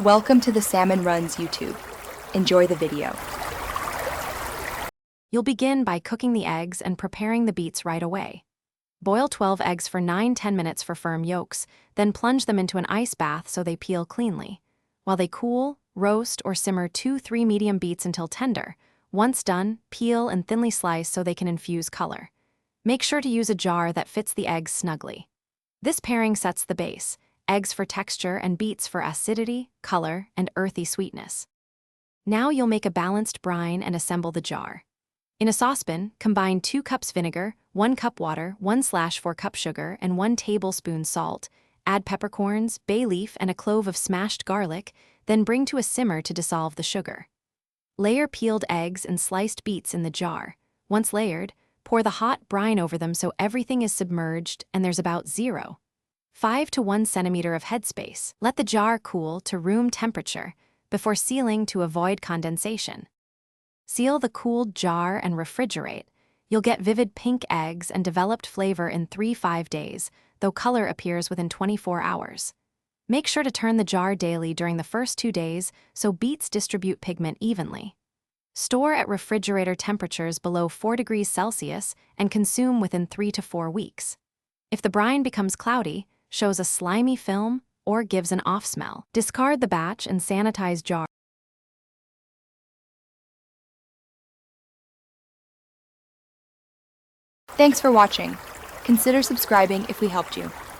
Welcome to the Salmon Runs YouTube. Enjoy the video. You'll begin by cooking the eggs and preparing the beets right away. Boil 12 eggs for 9-10 minutes for firm yolks, then plunge them into an ice bath so they peel cleanly. While they cool, roast or simmer 2-3 medium beets until tender. Once done, peel and thinly slice so they can infuse color. Make sure to use a jar that fits the eggs snugly. This pairing sets the base: eggs for texture and beets for acidity, color, and earthy sweetness. Now you'll make a balanced brine and assemble the jar. In a saucepan, combine 2 cups vinegar, 1 cup water, 1/4 cup sugar, and 1 tablespoon salt. Add peppercorns, bay leaf, and a clove of smashed garlic, then bring to a simmer to dissolve the sugar. Layer peeled eggs and sliced beets in the jar. Once layered, pour the hot brine over them so everything is submerged and there's about 0.5 to 1 centimeter of headspace. Let the jar cool to room temperature before sealing to avoid condensation. Seal the cooled jar and refrigerate. You'll get vivid pink eggs and developed flavor in 3-5 days, though color appears within 24 hours. Make sure to turn the jar daily during the first 2 days so beets distribute pigment evenly. Store at refrigerator temperatures below 4 degrees Celsius and consume within 3 to 4 weeks. If the brine becomes cloudy, shows a slimy film, or gives an off smell, discard the batch and sanitize jar. Thanks for watching. Consider subscribing if we helped you.